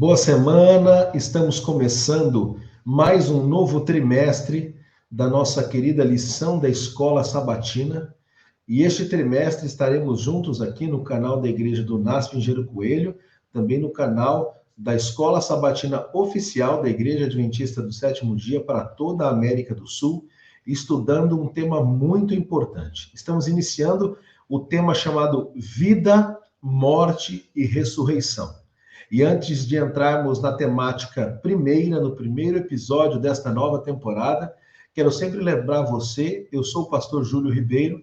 Boa semana, estamos começando mais um novo trimestre da nossa querida lição da Escola Sabatina. E este trimestre estaremos juntos aqui no canal da Igreja do NASP Engenheiro Coelho, também no canal da Escola Sabatina Oficial da Igreja Adventista do Sétimo Dia para toda a América do Sul, estudando um tema muito importante. Estamos iniciando o tema chamado Vida, Morte e Ressurreição. E antes de entrarmos na temática primeira, no primeiro episódio desta nova temporada, quero sempre lembrar você, eu sou o pastor Júlio Ribeiro,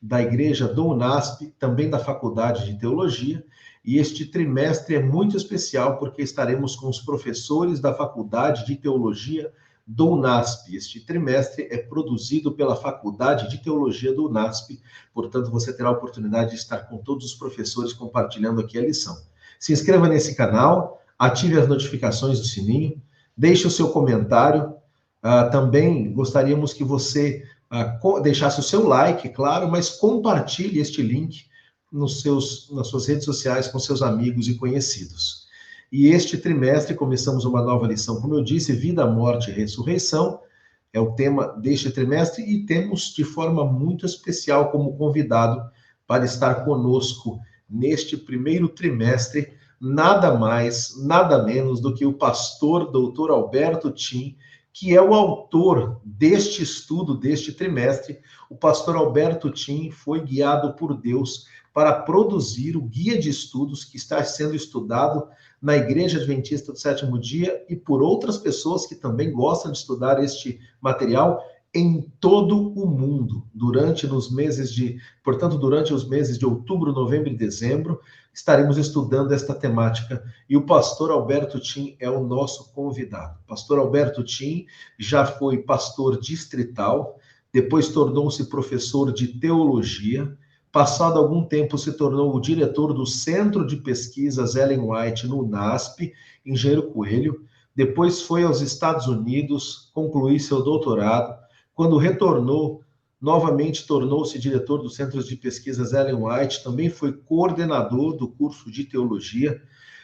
da Igreja do UNASP, também da Faculdade de Teologia, e este trimestre é muito especial porque estaremos com os professores da Faculdade de Teologia do UNASP. Este trimestre é produzido pela Faculdade de Teologia do UNASP, portanto você terá a oportunidade de estar com todos os professores compartilhando aqui a lição. Se inscreva nesse canal, ative as notificações do sininho, deixe o seu comentário. Também gostaríamos que você deixasse o seu like, claro, mas compartilhe este link nas suas redes sociais com seus amigos e conhecidos. E este trimestre começamos uma nova lição, como eu disse, Vida, Morte e Ressurreição, é o tema deste trimestre, e temos de forma muito especial como convidado para estar conosco neste primeiro trimestre, nada mais, nada menos do que o pastor Dr. Alberto Tim, que é o autor deste estudo, deste trimestre. O pastor Alberto Tim foi guiado por Deus para produzir o guia de estudos que está sendo estudado na Igreja Adventista do Sétimo Dia e por outras pessoas que também gostam de estudar este material em todo o mundo, durante os meses de outubro, novembro e dezembro, estaremos estudando esta temática, e o pastor Alberto Tim é o nosso convidado. Pastor Alberto Tim já foi pastor distrital, depois tornou-se professor de teologia, passado algum tempo se tornou o diretor do Centro de Pesquisas Ellen White no UNASP, Engenheiro Coelho, depois foi aos Estados Unidos, concluiu seu doutorado. Quando retornou, novamente tornou-se diretor do Centro de Pesquisas Ellen White, também foi coordenador do curso de teologia,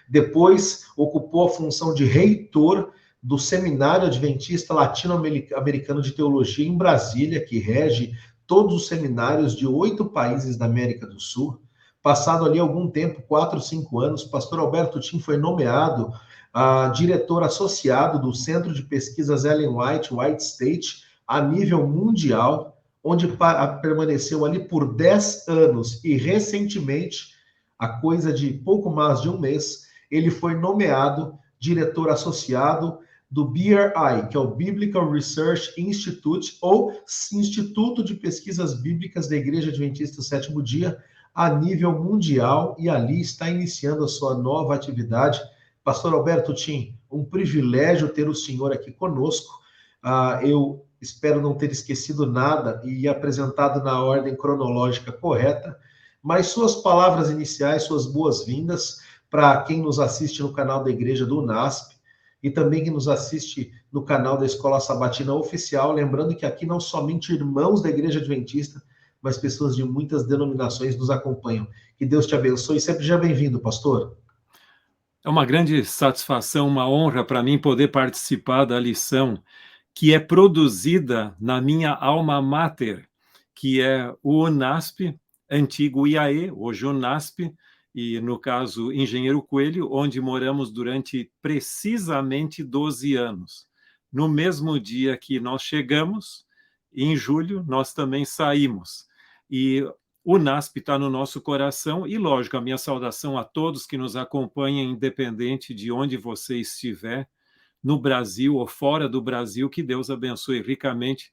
depois ocupou a função de reitor do Seminário Adventista Latino-Americano de Teologia em Brasília, que rege todos os seminários de 8 países da América do Sul. Passado ali algum tempo, 4, 5 anos, pastor Alberto Tim foi nomeado diretor associado do Centro de Pesquisas Ellen White, White State, a nível mundial, onde permaneceu ali por 10 anos, e recentemente, há coisa de pouco mais de um mês, ele foi nomeado diretor associado do BRI, que é o Biblical Research Institute, ou Instituto de Pesquisas Bíblicas da Igreja Adventista do Sétimo Dia, a nível mundial, e ali está iniciando a sua nova atividade. Pastor Alberto Tim, um privilégio ter o senhor aqui conosco. Eu espero não ter esquecido nada e apresentado na ordem cronológica correta, mas suas palavras iniciais, suas boas-vindas para quem nos assiste no canal da Igreja do UNASP e também quem nos assiste no canal da Escola Sabatina Oficial, lembrando que aqui não somente irmãos da Igreja Adventista, mas pessoas de muitas denominações nos acompanham. Que Deus te abençoe, sempre já bem-vindo, pastor. É uma grande satisfação, uma honra para mim poder participar da lição que é produzida na minha alma mater, que é o UNASP, antigo IAE, hoje UNASP, e no caso Engenheiro Coelho, onde moramos durante precisamente 12 anos. No mesmo dia que nós chegamos, em julho, nós também saímos. E o UNASP está no nosso coração, e lógico, a minha saudação a todos que nos acompanham, independente de onde você estiver, no Brasil ou fora do Brasil, que Deus abençoe ricamente.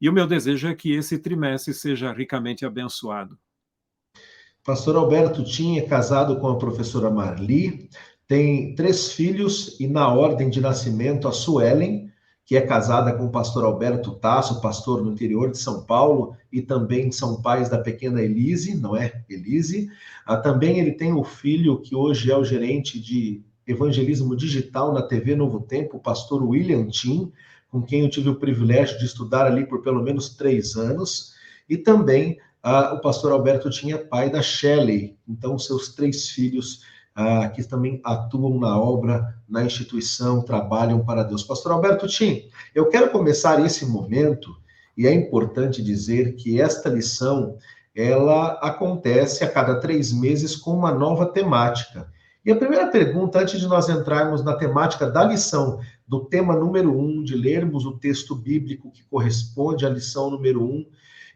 E o meu desejo é que esse trimestre seja ricamente abençoado. Pastor Alberto Tim é casado com a professora Marli, tem 3 filhos, e na ordem de nascimento a Suelen, que é casada com o pastor Alberto Tasso, pastor no interior de São Paulo, e também são pais da pequena Elise, não é? Elise. Também ele tem o filho que hoje é o gerente de evangelismo digital na TV Novo Tempo, o pastor William Tim, com quem eu tive o privilégio de estudar ali por pelo menos 3 anos, e também o pastor Alberto Tim é pai da Shelley, então seus 3 filhos que também atuam na obra, na instituição, trabalham para Deus. Pastor Alberto Tim, eu quero começar esse momento, e é importante dizer que esta lição, ela acontece a cada 3 meses com uma nova temática. E a primeira pergunta, antes de nós entrarmos na temática da lição, do tema número 1, de lermos o texto bíblico que corresponde à lição número 1,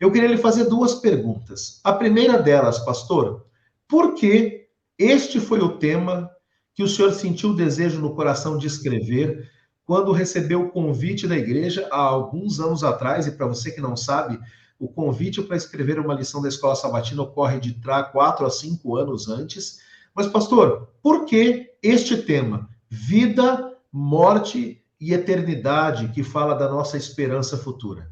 eu queria lhe fazer 2 perguntas. A primeira delas, pastor, por que este foi o tema que o senhor sentiu o desejo no coração de escrever quando recebeu o convite da igreja há alguns anos atrás? E para você que não sabe, o convite para escrever uma lição da Escola Sabatina ocorre de 4 a 5 anos antes. Mas, pastor, por que este tema? Vida, morte e eternidade, que fala da nossa esperança futura.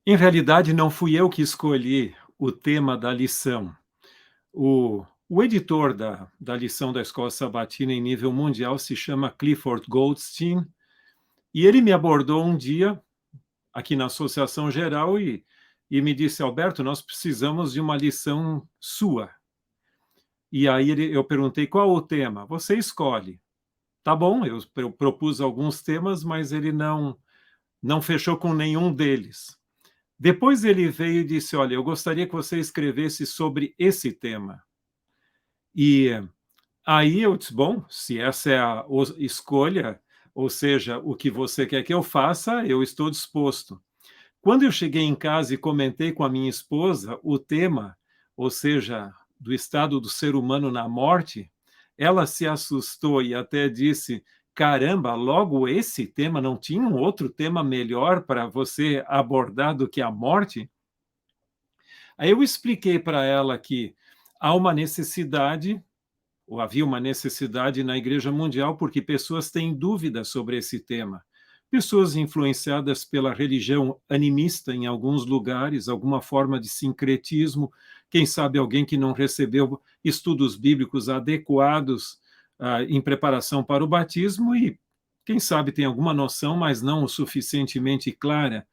Em realidade, não fui eu que escolhi o tema da lição. O editor da lição da Escola Sabatina em nível mundial se chama Clifford Goldstein, e ele me abordou um dia aqui na Associação Geral e me disse: Alberto, nós precisamos de uma lição sua. E aí eu perguntei: qual o tema? Você escolhe. Tá bom, eu propus alguns temas, mas ele não fechou com nenhum deles. Depois ele veio e disse: olha, eu gostaria que você escrevesse sobre esse tema. E aí eu disse: bom, se essa é a escolha, ou seja, o que você quer que eu faça, eu estou disposto. Quando eu cheguei em casa e comentei com a minha esposa o tema, ou seja, do estado do ser humano na morte, ela se assustou e até disse: caramba, logo esse tema, não tinha um outro tema melhor para você abordar do que a morte? Aí eu expliquei para ela que há uma necessidade, ou havia uma necessidade na Igreja Mundial, porque pessoas têm dúvidas sobre esse tema. Pessoas influenciadas pela religião animista em alguns lugares, alguma forma de sincretismo, quem sabe alguém que não recebeu estudos bíblicos adequados em preparação para o batismo e, quem sabe, tem alguma noção, mas não o suficientemente clara.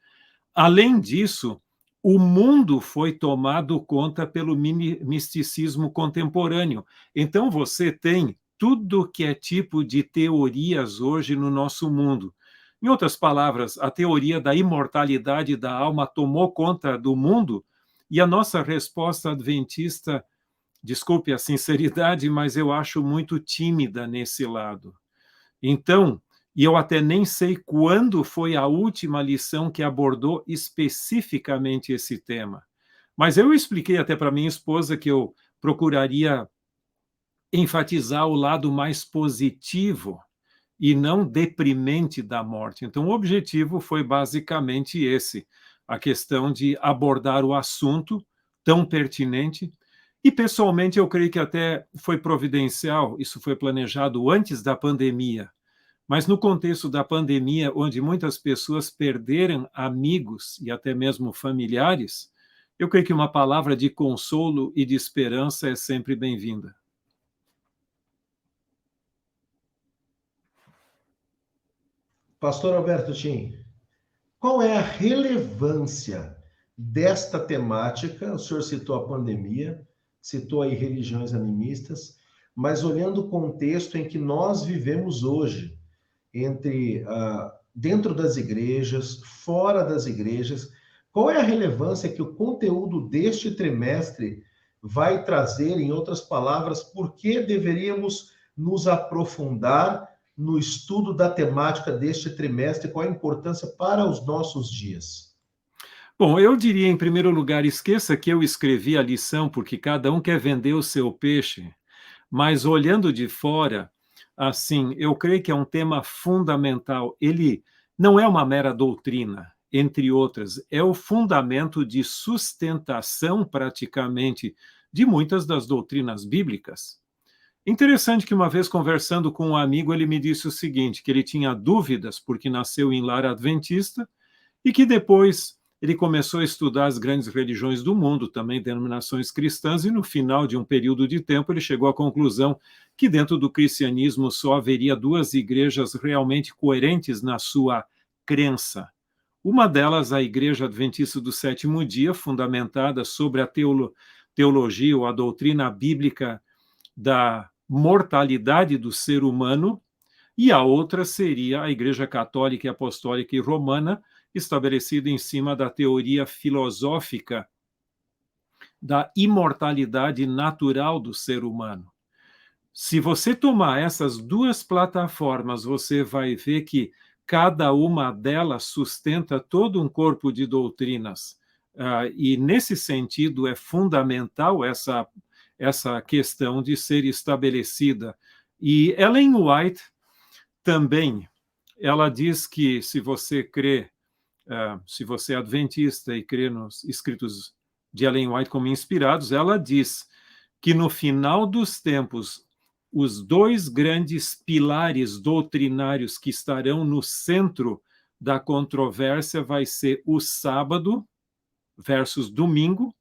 Além disso, o mundo foi tomado conta pelo misticismo contemporâneo. Então, você tem tudo que é tipo de teorias hoje no nosso mundo. Em outras palavras, a teoria da imortalidade da alma tomou conta do mundo e a nossa resposta adventista, desculpe a sinceridade, mas eu acho muito tímida nesse lado. Então, e eu até nem sei quando foi a última lição que abordou especificamente esse tema. Mas eu expliquei até para minha esposa que eu procuraria enfatizar o lado mais positivo e não deprimente da morte. Então, o objetivo foi basicamente esse, a questão de abordar o assunto tão pertinente. E, pessoalmente, eu creio que até foi providencial, isso foi planejado antes da pandemia, mas no contexto da pandemia, onde muitas pessoas perderam amigos e até mesmo familiares, eu creio que uma palavra de consolo e de esperança é sempre bem-vinda. Pastor Alberto Tim, qual é a relevância desta temática? O senhor citou a pandemia, citou aí religiões animistas, mas olhando o contexto em que nós vivemos hoje, entre dentro das igrejas, fora das igrejas, qual é a relevância que o conteúdo deste trimestre vai trazer? Em outras palavras, por que deveríamos nos aprofundar no estudo da temática deste trimestre? Qual a importância para os nossos dias? Bom, eu diria, em primeiro lugar, esqueça que eu escrevi a lição, porque cada um quer vender o seu peixe, mas olhando de fora, assim, eu creio que é um tema fundamental. Ele não é uma mera doutrina, entre outras, é o fundamento de sustentação, praticamente, de muitas das doutrinas bíblicas. Interessante que uma vez conversando com um amigo, ele me disse o seguinte, que ele tinha dúvidas porque nasceu em lar adventista e que depois ele começou a estudar as grandes religiões do mundo, também denominações cristãs, e no final de um período de tempo ele chegou à conclusão que dentro do cristianismo só haveria 2 igrejas realmente coerentes na sua crença. Uma delas, a Igreja Adventista do Sétimo Dia, fundamentada sobre a teologia ou a doutrina bíblica da mortalidade do ser humano, e a outra seria a Igreja Católica e Apostólica e Romana, estabelecida em cima da teoria filosófica da imortalidade natural do ser humano. Se você tomar essas duas plataformas, você vai ver que cada uma delas sustenta todo um corpo de doutrinas. E, nesse sentido, é fundamental essa questão de ser estabelecida. E Ellen White também, ela diz que se você crê, se você é adventista e crê nos escritos de Ellen White como inspirados, ela diz que no final dos tempos, os dois grandes pilares doutrinários que estarão no centro da controvérsia vai ser o sábado versus domingo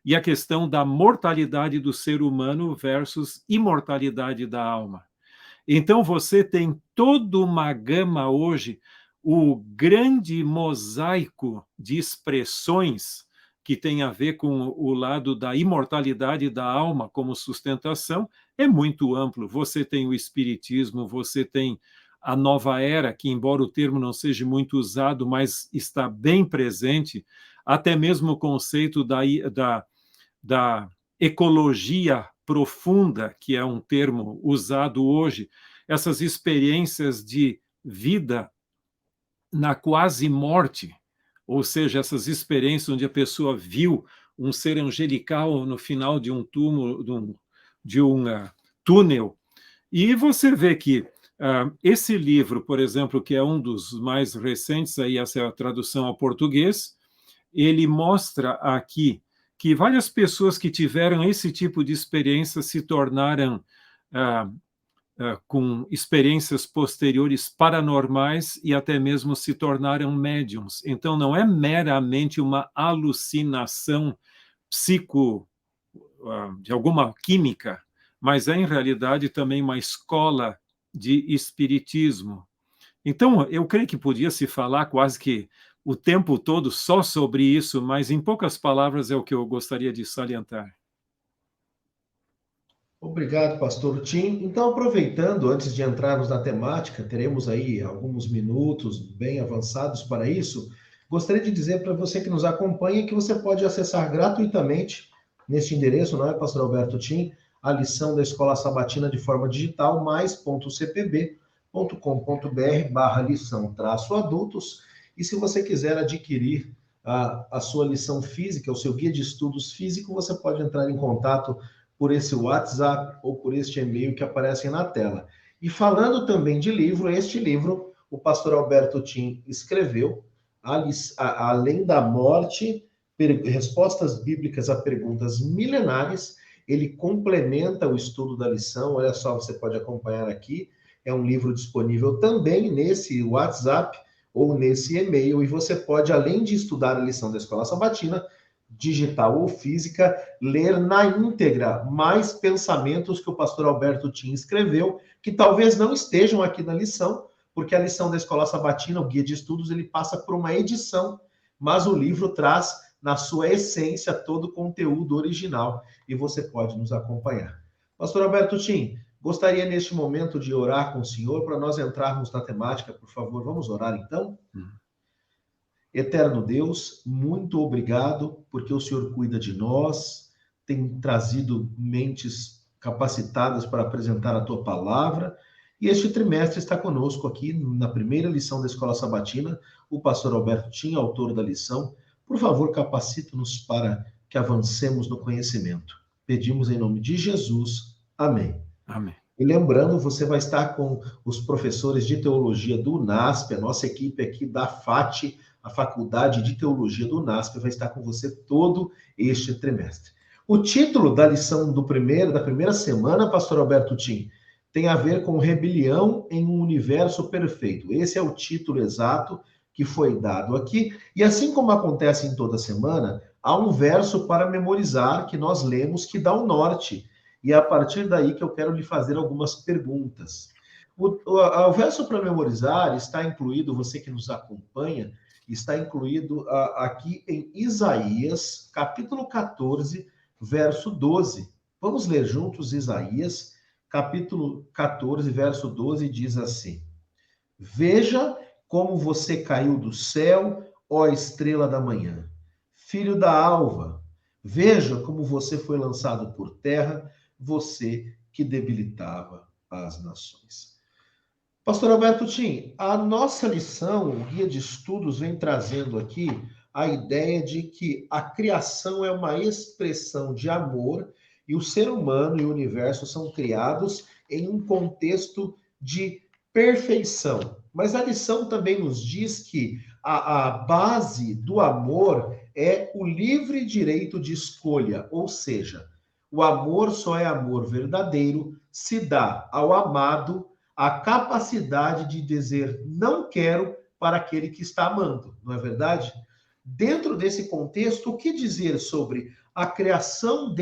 e a questão da mortalidade do ser humano versus imortalidade da alma. Então você tem toda uma gama hoje, o grande mosaico de expressões que tem a ver com o lado da imortalidade da alma como sustentação, é muito amplo. Você tem o espiritismo, você tem a nova era, que embora o termo não seja muito usado, mas está bem presente, até mesmo o conceito da ecologia profunda, que é um termo usado hoje, essas experiências de vida na quase morte, ou seja, essas experiências onde a pessoa viu um ser angelical no final de um túmulo, de um túnel. E você vê que esse livro, por exemplo, que é um dos mais recentes, aí essa é a tradução ao português, ele mostra aqui que várias pessoas que tiveram esse tipo de experiência se tornaram com experiências posteriores paranormais e até mesmo se tornaram médiums. Então, não é meramente uma alucinação de alguma química, mas é, em realidade, também uma escola de espiritismo. Então, eu creio que podia se falar quase que o tempo todo só sobre isso, mas, em poucas palavras, é o que eu gostaria de salientar. Obrigado, pastor Tim. Então, aproveitando, antes de entrarmos na temática, teremos aí alguns minutos bem avançados para isso. Gostaria de dizer para você que nos acompanha que você pode acessar gratuitamente neste endereço, não é, pastor Alberto Tim, a lição da Escola Sabatina de forma digital, mais.cpb.com.br/lição-adultos. E se você quiser adquirir a sua lição física, o seu guia de estudos físico, você pode entrar em contato por esse WhatsApp ou por este e-mail que aparecem na tela. E falando também de livro, este livro o pastor Alberto Tim escreveu, Além da Morte, Respostas Bíblicas a Perguntas Milenares. Ele complementa o estudo da lição, olha só, você pode acompanhar aqui, é um livro disponível também nesse WhatsApp ou nesse e-mail, e você pode, além de estudar a lição da Escola Sabatina, digital ou física, ler na íntegra mais pensamentos que o pastor Alberto Tim escreveu, que talvez não estejam aqui na lição, porque a lição da Escola Sabatina, o guia de estudos, ele passa por uma edição, mas o livro traz, na sua essência, todo o conteúdo original, e você pode nos acompanhar. Pastor Alberto Tim, gostaria neste momento de orar com o senhor para nós entrarmos na temática, por favor. Vamos orar então? Eterno Deus, muito obrigado, porque o Senhor cuida de nós, tem trazido mentes capacitadas para apresentar a tua palavra, e este trimestre está conosco aqui na primeira lição da Escola Sabatina, o pastor Alberto Tim, autor da lição. Por favor, capacite-nos para que avancemos no conhecimento. Pedimos em nome de Jesus. Amém. Amém. E lembrando, você vai estar com os professores de teologia do UNASP, a nossa equipe aqui da FAT, a Faculdade de Teologia do UNASP, vai estar com você todo este trimestre. O título da lição da primeira semana, pastor Alberto Tim, tem a ver com rebelião em um universo perfeito. Esse é o título exato que foi dado aqui. E assim como acontece em toda semana, há um verso para memorizar que nós lemos que dá o norte. E é a partir daí que eu quero lhe fazer algumas perguntas. O verso para memorizar está incluído, você que nos acompanha, está incluído aqui em Isaías, capítulo 14, verso 12. Vamos ler juntos Isaías, capítulo 14, verso 12, diz assim: Veja como você caiu do céu, ó estrela da manhã, filho da alva. Veja como você foi lançado por terra, você que debilitava as nações. Pastor Alberto Tim, a nossa lição, o guia de estudos, vem trazendo aqui a ideia de que a criação é uma expressão de amor e o ser humano e o universo são criados em um contexto de perfeição. Mas a lição também nos diz que a base do amor é o livre direito de escolha, ou seja, o amor só é amor verdadeiro se dá ao amado a capacidade de dizer não quero para aquele que está amando, não é verdade? Dentro desse contexto, o que dizer sobre a criação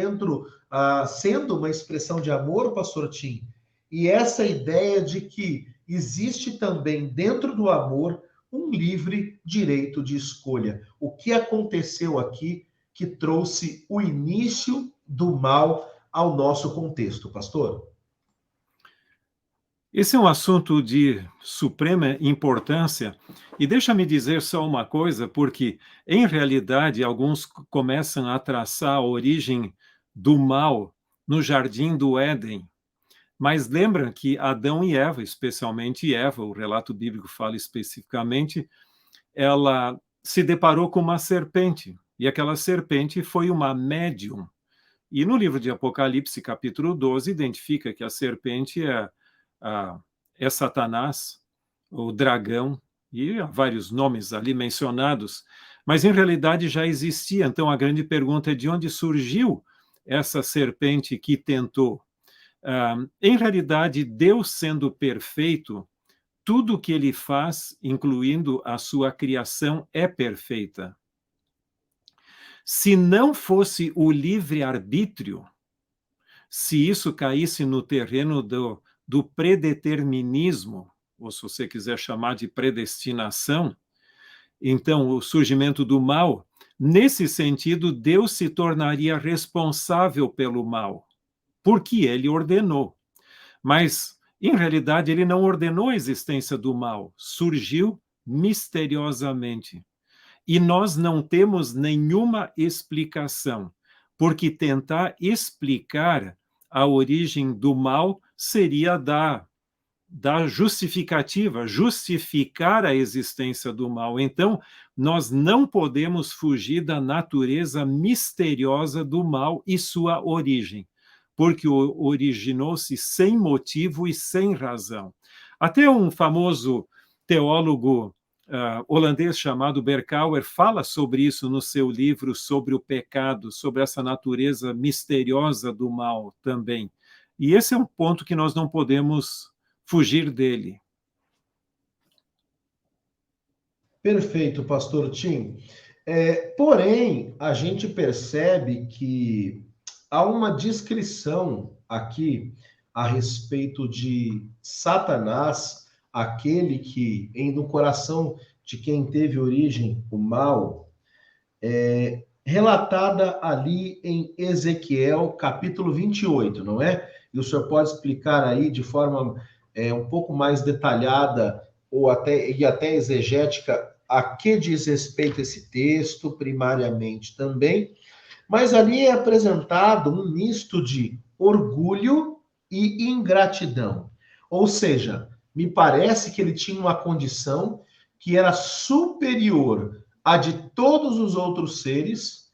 sendo uma expressão de amor, pastor Tim? E essa ideia de que existe também dentro do amor um livre direito de escolha. O que aconteceu aqui que trouxe o início do mal ao nosso contexto, pastor? Esse é um assunto de suprema importância, e deixa-me dizer só uma coisa, porque, em realidade, alguns começam a traçar a origem do mal no Jardim do Éden, mas lembram que Adão e Eva, especialmente Eva, o relato bíblico fala especificamente, ela se deparou com uma serpente, e aquela serpente foi uma médium. E no livro de Apocalipse, capítulo 12, identifica que a serpente é Satanás, o dragão, e há vários nomes ali mencionados, mas em realidade já existia. Então a grande pergunta é de onde surgiu essa serpente que tentou? Em realidade, Deus sendo perfeito, tudo o que ele faz, incluindo a sua criação, é perfeita. Se não fosse o livre-arbítrio, se isso caísse no terreno do predeterminismo, ou se você quiser chamar de predestinação, então o surgimento do mal, nesse sentido, Deus se tornaria responsável pelo mal, porque ele ordenou. Mas, em realidade, ele não ordenou a existência do mal, surgiu misteriosamente. E nós não temos nenhuma explicação, porque tentar explicar a origem do mal seria dar justificativa, justificar a existência do mal. Então, nós não podemos fugir da natureza misteriosa do mal e sua origem, porque originou-se sem motivo e sem razão. Até um famoso teólogo holandês chamado Berkouwer fala sobre isso no seu livro sobre o pecado, sobre essa natureza misteriosa do mal também. E esse é um ponto que nós não podemos fugir dele. Perfeito, pastor Tim. Porém, a gente percebe que há uma descrição aqui a respeito de Satanás, aquele que, no coração de quem teve origem o mal, relatada ali em Ezequiel, capítulo 28, não é? E o senhor pode explicar aí de forma um pouco mais detalhada ou até exegética a que diz respeito esse texto, primariamente também, mas ali é apresentado um misto de orgulho e ingratidão. Ou seja, me parece que ele tinha uma condição que era superior à de todos os outros seres,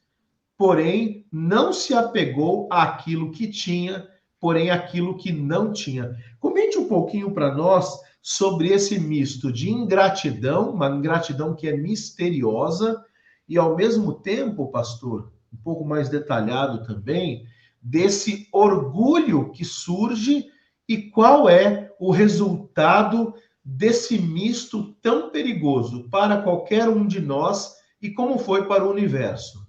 porém não se apegou àquilo que tinha, porém aquilo que não tinha. Comente um pouquinho para nós sobre esse misto de ingratidão, uma ingratidão que é misteriosa, e ao mesmo tempo, pastor, um pouco mais detalhado também, desse orgulho que surge e qual é o resultado desse misto tão perigoso para qualquer um de nós e como foi para o universo.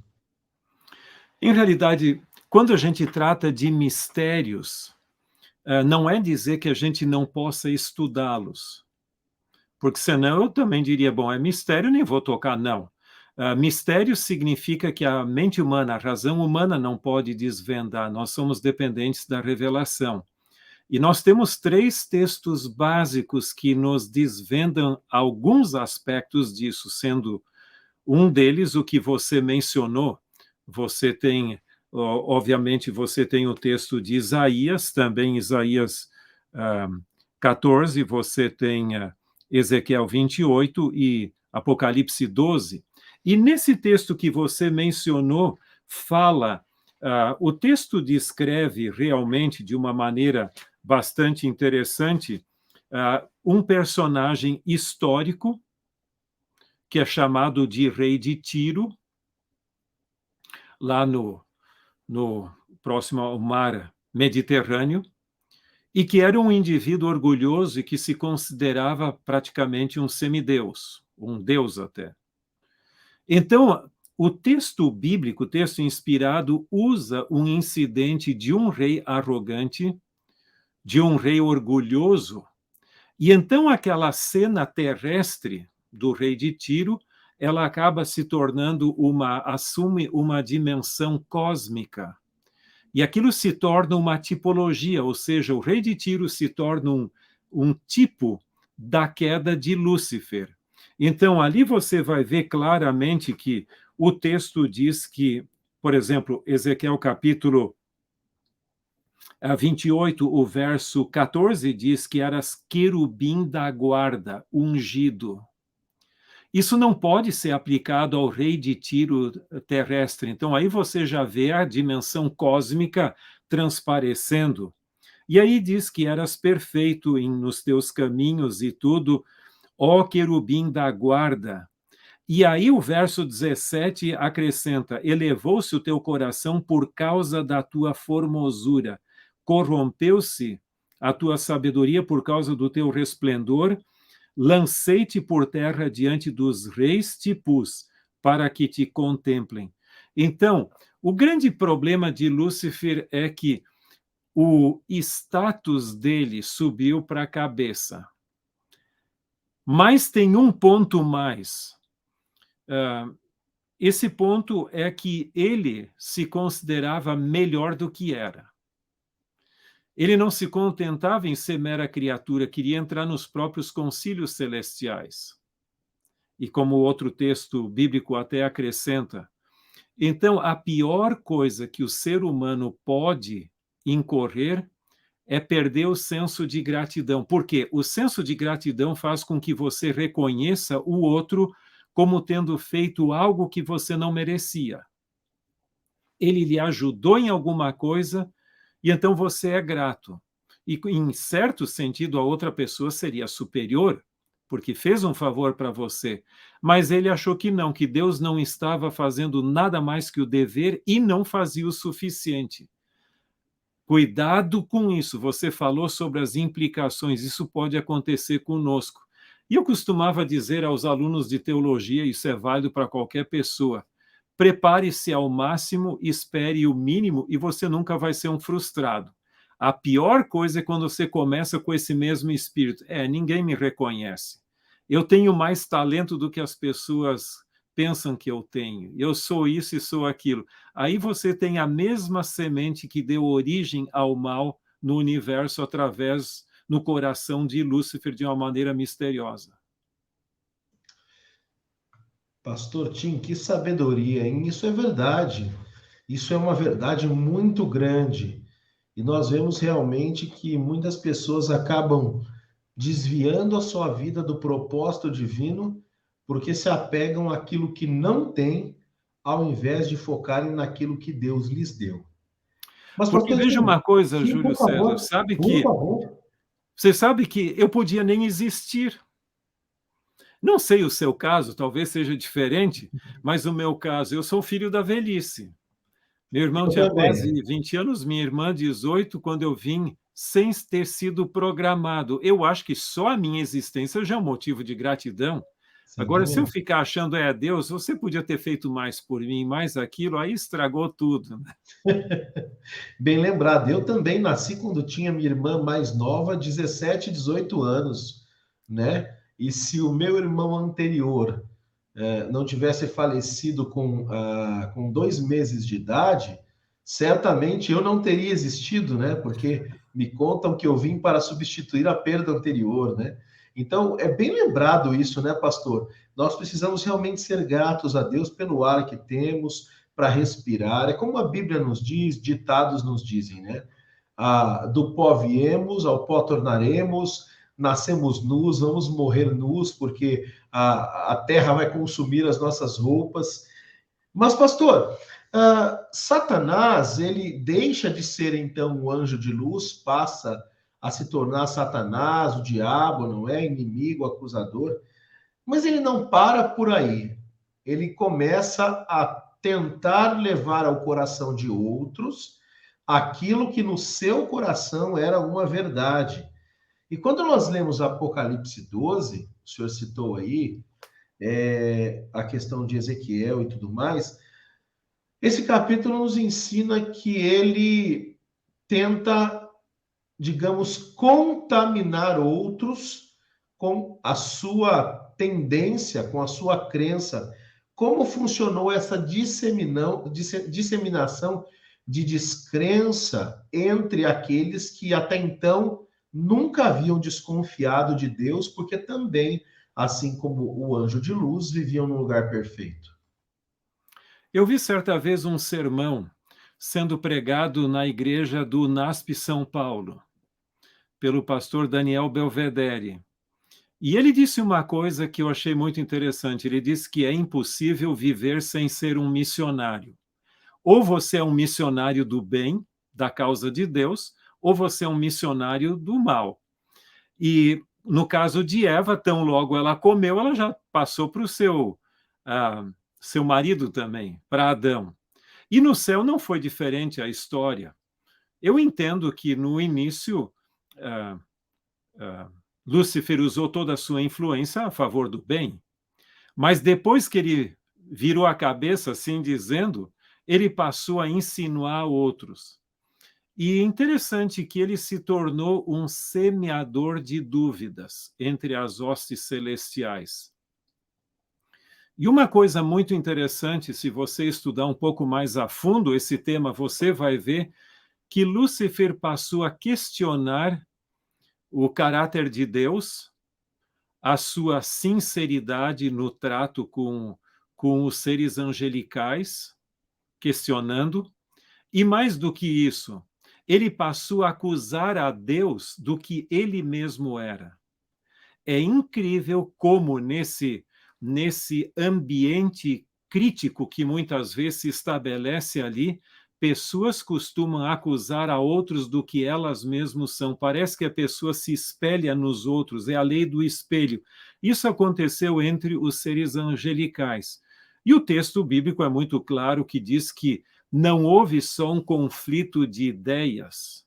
Em realidade, quando a gente trata de mistérios, não é dizer que a gente não possa estudá-los, porque senão eu também diria, bom, é mistério, nem vou tocar, não. Mistério significa que a mente humana, a razão humana não pode desvendar, nós somos dependentes da revelação. E nós temos 3 textos básicos que nos desvendam alguns aspectos disso, sendo um deles o que você mencionou. Você tem, obviamente, você tem o texto de Isaías, também Isaías 14, você tem Ezequiel 28 e Apocalipse 12. E nesse texto que você mencionou, fala, o texto descreve realmente de uma maneira bastante interessante um personagem histórico que é chamado de rei de Tiro, lá no próximo ao mar Mediterrâneo, e que era um indivíduo orgulhoso e que se considerava praticamente um semideus, um deus até. Então, o texto bíblico, o texto inspirado, usa um incidente de um rei arrogante, de um rei orgulhoso, e então aquela cena terrestre do rei de Tiro, ela acaba se tornando assume uma dimensão cósmica. E aquilo se torna uma tipologia, ou seja, o rei de Tiro se torna um tipo da queda de Lúcifer. Então, ali você vai ver claramente que o texto diz que, por exemplo, Ezequiel capítulo 28, o verso 14, diz que eras querubim da guarda, ungido. Isso não pode ser aplicado ao rei de Tiro terrestre. Então, aí você já vê a dimensão cósmica transparecendo. E aí diz que eras perfeito nos teus caminhos e tudo, ó querubim da guarda. E aí o verso 17 acrescenta: elevou-se o teu coração por causa da tua formosura, corrompeu-se a tua sabedoria por causa do teu resplendor, lancei-te por terra diante dos reis, te pus, para que te contemplem. Então, o grande problema de Lúcifer é que o status dele subiu para a cabeça. Mas tem um ponto mais. Esse ponto é que ele se considerava melhor do que era. Ele não se contentava em ser mera criatura, queria entrar nos próprios concílios celestiais. E como outro texto bíblico até acrescenta, então a pior coisa que o ser humano pode incorrer é perder o senso de gratidão. Porque o senso de gratidão faz com que você reconheça o outro como tendo feito algo que você não merecia. Ele lhe ajudou em alguma coisa, e então você é grato. E, em certo sentido, a outra pessoa seria superior, porque fez um favor para você. Mas ele achou que não, que Deus não estava fazendo nada mais que o dever e não fazia o suficiente. Cuidado com isso. Você falou sobre as implicações. Isso pode acontecer conosco. E eu costumava dizer aos alunos de teologia, isso é válido para qualquer pessoa: prepare-se ao máximo, espere o mínimo e você nunca vai ser um frustrado. A pior coisa é quando você começa com esse mesmo espírito. Ninguém me reconhece. Eu tenho mais talento do que as pessoas pensam que eu tenho. Eu sou isso e sou aquilo. Aí você tem a mesma semente que deu origem ao mal no universo através no coração de Lúcifer de uma maneira misteriosa. Pastor Tim, que sabedoria, hein? Isso é verdade. Isso é uma verdade muito grande. E nós vemos realmente que muitas pessoas acabam desviando a sua vida do propósito divino porque se apegam àquilo que não tem, ao invés de focarem naquilo que Deus lhes deu. Mas, porque pastor veja Tim, uma coisa, sim, Júlio por favor, César, por favor. você sabe que eu podia nem existir. Não sei o seu caso, talvez seja diferente, mas o meu caso, eu sou filho da velhice. Meu irmão Eu tinha quase também. 20 anos, minha irmã 18, quando eu vim sem ter sido programado. Eu acho que só a minha existência já é um motivo de gratidão. Sim, Agora, se eu também. ficar achando, Deus, você podia ter feito mais por mim, mais aquilo, aí estragou tudo. Bem lembrado, eu também nasci quando tinha minha irmã mais nova, 17, 18 anos, né? E se o meu irmão anterior não tivesse falecido com 2 meses de idade, certamente eu não teria existido, né? Porque me contam que eu vim para substituir a perda anterior, né? Então, é bem lembrado isso, né, pastor? Nós precisamos realmente ser gratos a Deus pelo ar que temos para respirar. É como a Bíblia nos diz, ditados nos dizem, né? Do pó viemos, ao pó tornaremos, nascemos nus, vamos morrer nus, porque a terra vai consumir as nossas roupas. Mas, pastor, Satanás, ele deixa de ser, então, um anjo de luz, passa a se tornar Satanás, o diabo, não é? Inimigo, acusador. Mas ele não para por aí. Ele começa a tentar levar ao coração de outros aquilo que no seu coração era uma verdade. E quando nós lemos Apocalipse 12, o senhor citou aí, a questão de Ezequiel e tudo mais, esse capítulo nos ensina que ele tenta, digamos, contaminar outros com a sua tendência, com a sua crença. Como funcionou essa disseminação de descrença entre aqueles que até então nunca haviam desconfiado de Deus, porque também, assim como o anjo de luz, viviam num lugar perfeito? Eu vi certa vez um sermão sendo pregado na igreja do NASP São Paulo, pelo pastor Daniel Belvedere. E ele disse uma coisa que eu achei muito interessante. Ele disse que é impossível viver sem ser um missionário. Ou você é um missionário do bem, da causa de Deus, ou você é um missionário do mal. E no caso de Eva, tão logo ela comeu, ela já passou para o seu marido também, para Adão. E no céu não foi diferente a história. Eu entendo que no início Lúcifer usou toda a sua influência a favor do bem, mas depois que ele virou a cabeça, assim dizendo, ele passou a insinuar outros. E é interessante que ele se tornou um semeador de dúvidas entre as hostes celestiais. E uma coisa muito interessante, se você estudar um pouco mais a fundo esse tema, você vai ver que Lúcifer passou a questionar o caráter de Deus, a sua sinceridade no trato com os seres angelicais, questionando, e mais do que isso, ele passou a acusar a Deus do que ele mesmo era. É incrível como nesse ambiente crítico que muitas vezes se estabelece ali, pessoas costumam acusar a outros do que elas mesmas são. Parece que a pessoa se espelha nos outros, é a lei do espelho. Isso aconteceu entre os seres angelicais. E o texto bíblico é muito claro que diz que não houve só um conflito de ideias,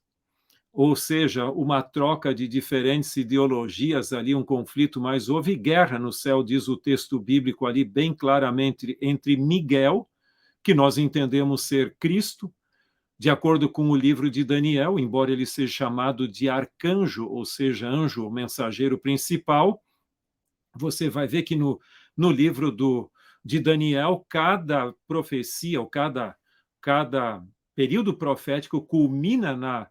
ou seja, uma troca de diferentes ideologias ali, um conflito, mas houve guerra no céu, diz o texto bíblico ali bem claramente, entre Miguel, que nós entendemos ser Cristo, de acordo com o livro de Daniel, embora ele seja chamado de arcanjo, ou seja, anjo, o mensageiro principal, você vai ver que no livro de Daniel, cada profecia, ou cada período profético culmina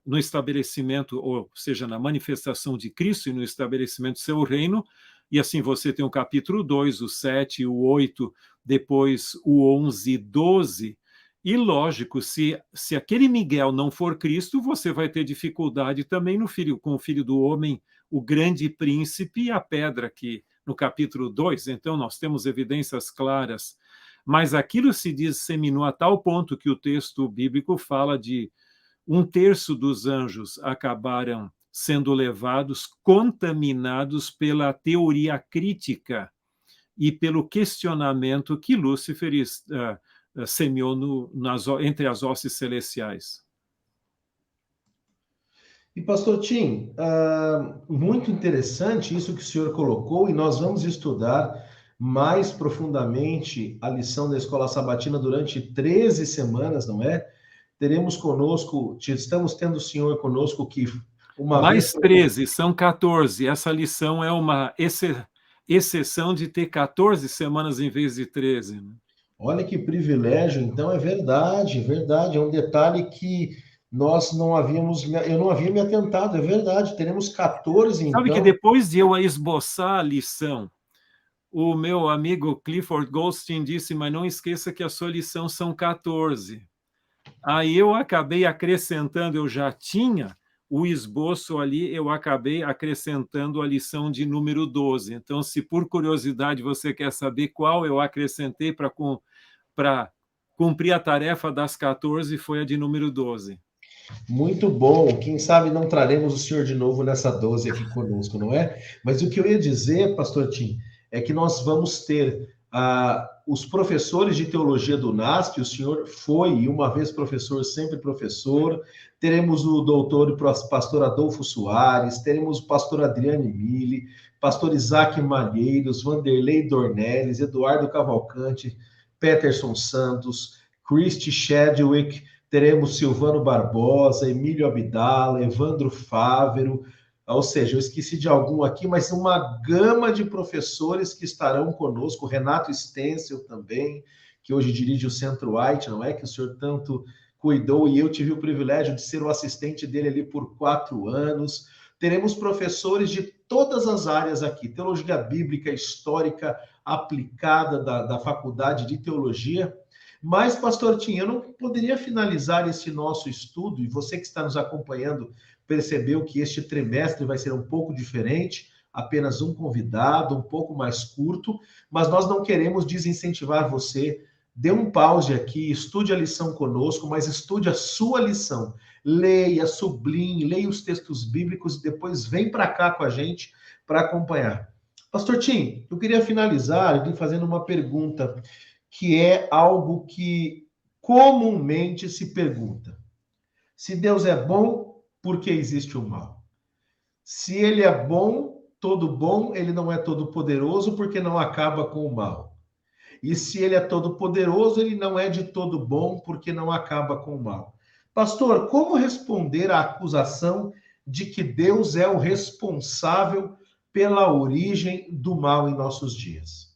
no estabelecimento, ou seja, na manifestação de Cristo e no estabelecimento do seu reino, e assim você tem o capítulo 2, o 7, o 8, depois o 11, 12, e lógico, se aquele Miguel não for Cristo, você vai ter dificuldade também com o Filho do Homem, o grande príncipe e a pedra, que no capítulo 2, então nós temos evidências claras, mas aquilo se disseminou a tal ponto que o texto bíblico fala de 1/3 dos anjos acabaram sendo levados, contaminados pela teoria crítica e pelo questionamento que Lúcifer semeou entre as hostes celestiais. E, pastor Tim, muito interessante isso que o senhor colocou, e nós vamos estudar mais profundamente a lição da Escola Sabatina durante 13 semanas, não é? Estamos tendo o senhor conosco que uma Mais vez... 13, são 14. Essa lição é uma exceção de ter 14 semanas em vez de 13. Né? Olha que privilégio, então é verdade, verdade. É um detalhe que nós não havíamos, eu não havia me atentado, é verdade. Teremos 14, Sabe que então. depois de eu esboçar a lição, o meu amigo Clifford Goldstein disse, mas não esqueça que a sua lição são 14. Aí eu acabei acrescentando, eu já tinha o esboço ali, eu acabei acrescentando a lição de número 12. Então, se por curiosidade você quer saber qual eu acrescentei para cumprir a tarefa das 14, foi a de número 12. Muito bom. Quem sabe não traremos o senhor de novo nessa 12 aqui conosco, não é? Mas o que eu ia dizer, pastor Tim, é que nós vamos ter os professores de teologia do NASP, o senhor foi, e uma vez professor, sempre professor. Teremos o doutor e pastor Adolfo Soares, teremos o pastor Adriane Mille, pastor Isaac Malheiros, Vanderlei Dornelles, Eduardo Cavalcante, Peterson Santos, Christy Shadwick, teremos Silvano Barbosa, Emílio Abdala, Evandro Fávero, ou seja, eu esqueci de algum aqui, mas uma gama de professores que estarão conosco, Renato Stencil também, que hoje dirige o Centro White, não é? Que o senhor tanto cuidou, e eu tive o privilégio de ser o assistente dele ali por 4 anos. Teremos professores de todas as áreas aqui, teologia bíblica, histórica, aplicada da Faculdade de Teologia. Mas, pastor Tim, eu não poderia finalizar esse nosso estudo, e você que está nos acompanhando percebeu que este trimestre vai ser um pouco diferente, apenas um convidado, um pouco mais curto, mas nós não queremos desincentivar você. Dê um pause aqui, estude a lição conosco, mas estude a sua lição. Leia, sublinhe, leia os textos bíblicos e depois vem para cá com a gente para acompanhar. Pastor Tim, eu queria finalizar fazendo uma pergunta que é algo que comumente se pergunta. Se Deus é bom, por que existe o mal? Se ele é bom, ele não é todo poderoso, porque não acaba com o mal. E se ele é todo poderoso, ele não é de todo bom, porque não acaba com o mal. Pastor, como responder à acusação de que Deus é o responsável pela origem do mal em nossos dias?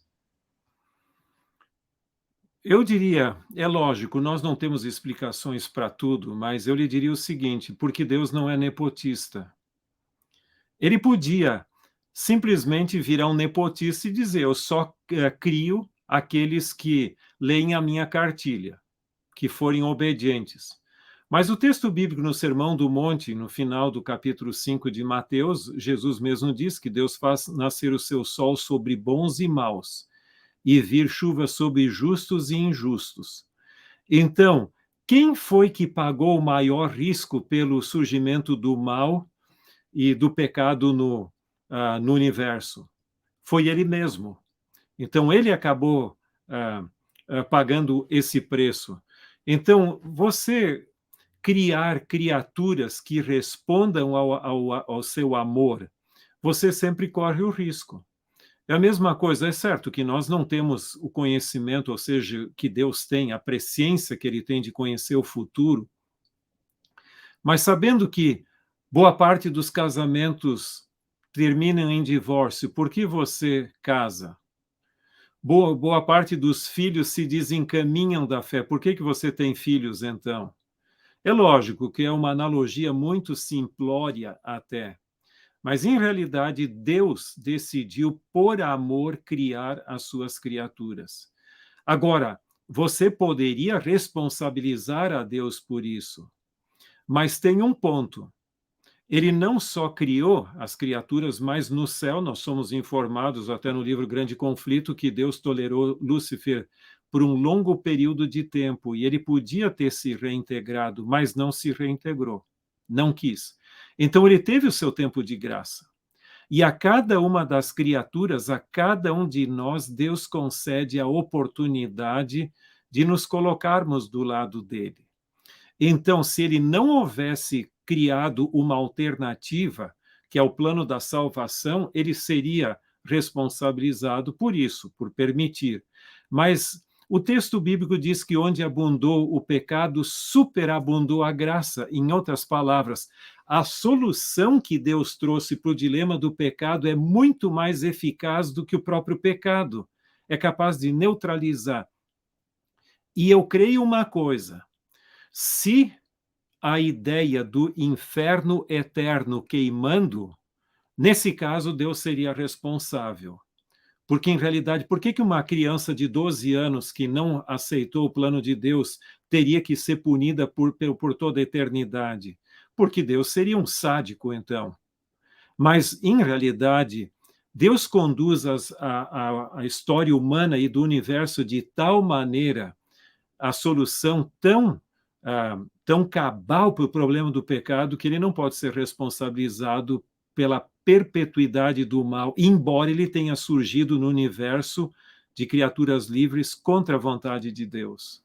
Eu diria, é lógico, nós não temos explicações para tudo, mas eu lhe diria o seguinte, porque Deus não é nepotista. Ele podia simplesmente virar um nepotista e dizer, eu só crio aqueles que leem a minha cartilha, que forem obedientes. Mas o texto bíblico no Sermão do Monte, no final do capítulo 5 de Mateus, Jesus mesmo diz que Deus faz nascer o seu sol sobre bons e maus, e vir chuva sobre justos e injustos. Então, quem foi que pagou o maior risco pelo surgimento do mal e do pecado no universo? Foi ele mesmo. Então, ele acabou pagando esse preço. Então, você criar criaturas que respondam ao seu amor, você sempre corre o risco. É a mesma coisa, é certo que nós não temos o conhecimento, ou seja, que Deus tem, a presciência que ele tem de conhecer o futuro, mas sabendo que boa parte dos casamentos terminam em divórcio, por que você casa? Boa parte dos filhos se desencaminham da fé, por que você tem filhos então? É lógico que é uma analogia muito simplória até, mas, em realidade, Deus decidiu, por amor, criar as suas criaturas. Agora, você poderia responsabilizar a Deus por isso, mas tem um ponto. Ele não só criou as criaturas, mas no céu, nós somos informados, até no livro Grande Conflito, que Deus tolerou Lúcifer por um longo período de tempo, e ele podia ter se reintegrado, mas não se reintegrou, não quis. Então, ele teve o seu tempo de graça. E a cada uma das criaturas, a cada um de nós, Deus concede a oportunidade de nos colocarmos do lado dele. Então, se ele não houvesse criado uma alternativa, que é o plano da salvação, ele seria responsabilizado por isso, por permitir. Mas O texto bíblico diz que onde abundou o pecado, superabundou a graça. Em outras palavras, a solução que Deus trouxe para o dilema do pecado é muito mais eficaz do que o próprio pecado. É capaz de neutralizar. E eu creio uma coisa: se a ideia do inferno eterno queimando, nesse caso, Deus seria responsável. Porque, em realidade, por que uma criança de 12 anos que não aceitou o plano de Deus teria que ser punida por toda a eternidade? Porque Deus seria um sádico, então. Mas, em realidade, Deus conduz a história humana e do universo de tal maneira, a solução tão cabal para o problema do pecado, que ele não pode ser responsabilizado pela perpetuidade do mal, embora ele tenha surgido no universo de criaturas livres contra a vontade de Deus.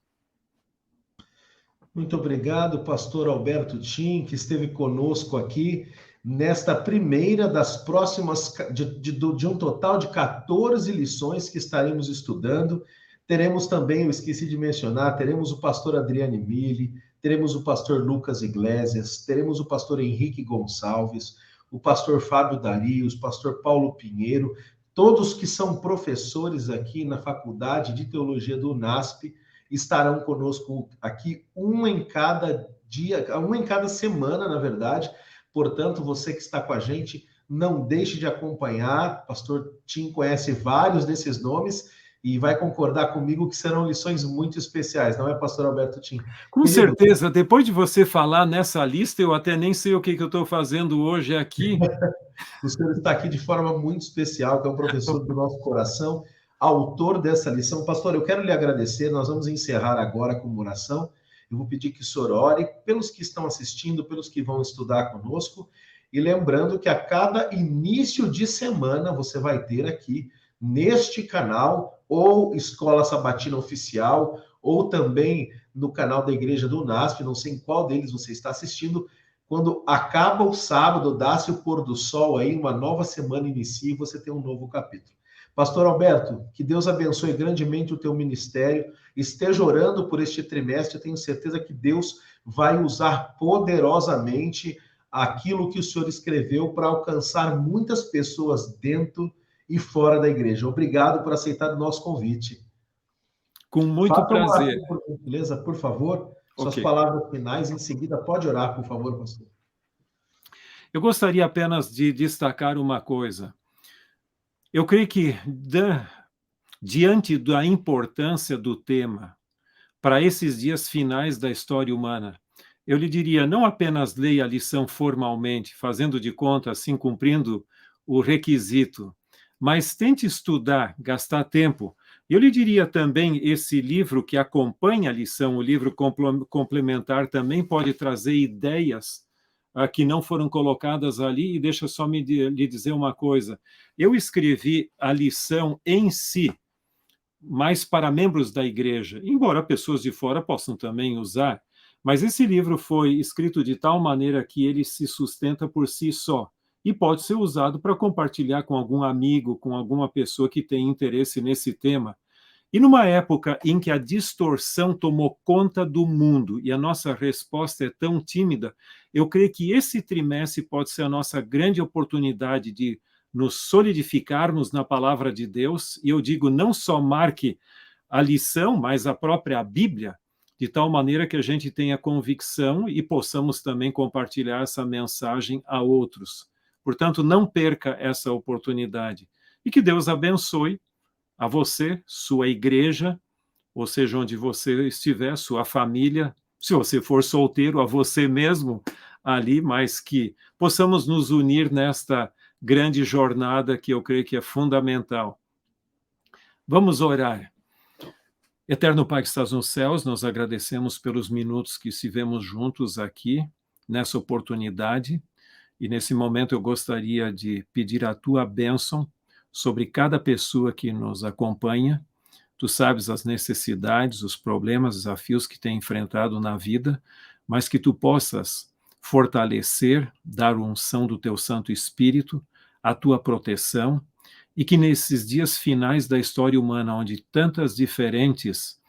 Muito obrigado, pastor Alberto Tim, que esteve conosco aqui nesta primeira das próximas, de um total de 14 lições que estaremos estudando. Teremos também, eu esqueci de mencionar, teremos o pastor Adriane Mille, teremos o pastor Lucas Iglesias, teremos o pastor Henrique Gonçalves, o pastor Fábio Darius, o pastor Paulo Pinheiro, todos que são professores aqui na Faculdade de Teologia do UNASP, estarão conosco aqui, um em cada dia, um em cada semana, na verdade. Portanto, você que está com a gente, não deixe de acompanhar. O pastor Tim conhece vários desses nomes e vai concordar comigo que serão lições muito especiais, não é, pastor Alberto Tim? Com Querido, certeza, depois de você falar nessa lista, eu até nem sei o que eu estou fazendo hoje aqui. o senhor está aqui de forma muito especial, que é um professor do nosso coração, autor dessa lição. Pastor, eu quero lhe agradecer, nós vamos encerrar agora com uma oração. Eu vou pedir que o senhor ore pelos que estão assistindo, pelos que vão estudar conosco, e lembrando que a cada início de semana você vai ter aqui, neste canal, ou Escola Sabatina Oficial, ou também no canal da Igreja do UNASP, não sei em qual deles você está assistindo. Quando acaba o sábado, dá-se o pôr do sol aí, uma nova semana inicia e você tem um novo capítulo. Pastor Alberto, que Deus abençoe grandemente o teu ministério. Esteja orando por este trimestre. Eu tenho certeza que Deus vai usar poderosamente aquilo que o Senhor escreveu para alcançar muitas pessoas dentro e fora da igreja. Obrigado por aceitar o nosso convite. Com muito prazer. Por gentileza, por favor, suas Ok. palavras finais. Em seguida, pode orar, por favor, pastor. Eu gostaria apenas de destacar uma coisa. Eu creio que, diante da importância do tema para esses dias finais da história humana, eu lhe diria, não apenas leia a lição formalmente, fazendo de conta, assim, cumprindo o requisito, mas tente estudar, gastar tempo. Eu lhe diria também, esse livro que acompanha a lição, o livro complementar, também pode trazer ideias que não foram colocadas ali, e deixa só lhe dizer uma coisa. Eu escrevi a lição em si, mais para membros da igreja, embora pessoas de fora possam também usar, mas esse livro foi escrito de tal maneira que ele se sustenta por si só e pode ser usado para compartilhar com algum amigo, com alguma pessoa que tem interesse nesse tema. E numa época em que a distorção tomou conta do mundo e a nossa resposta é tão tímida, eu creio que esse trimestre pode ser a nossa grande oportunidade de nos solidificarmos na palavra de Deus, e eu digo, não só marque a lição, mas a própria Bíblia, de tal maneira que a gente tenha convicção e possamos também compartilhar essa mensagem a outros. Portanto, não perca essa oportunidade. E que Deus abençoe a você, sua igreja, ou seja, onde você estiver, sua família, se você for solteiro, a você mesmo ali, mas que possamos nos unir nesta grande jornada que eu creio que é fundamental. Vamos orar. Eterno Pai que estás nos céus, nós agradecemos pelos minutos que estivemos juntos aqui, nessa oportunidade, e nesse momento eu gostaria de pedir a tua bênção sobre cada pessoa que nos acompanha. Tu sabes as necessidades, os problemas, desafios que tem enfrentado na vida, mas que tu possas fortalecer, dar unção do teu Santo Espírito, a tua proteção, e que nesses dias finais da história humana, onde tantas diferentes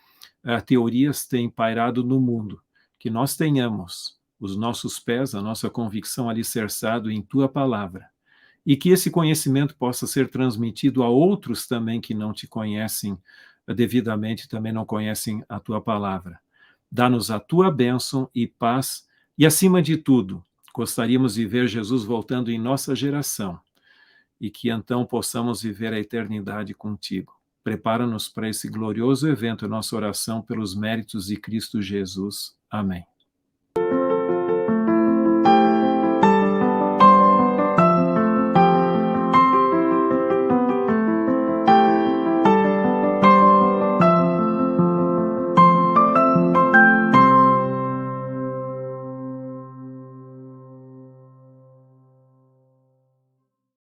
teorias têm pairado no mundo, que nós tenhamos os nossos pés, a nossa convicção alicerçado em Tua palavra, e que esse conhecimento possa ser transmitido a outros também que não te conhecem devidamente, também não conhecem a Tua palavra. Dá-nos a Tua bênção e paz, e acima de tudo, gostaríamos de ver Jesus voltando em nossa geração, e que então possamos viver a eternidade contigo. Prepara-nos para esse glorioso evento, nossa oração pelos méritos de Cristo Jesus. Amém.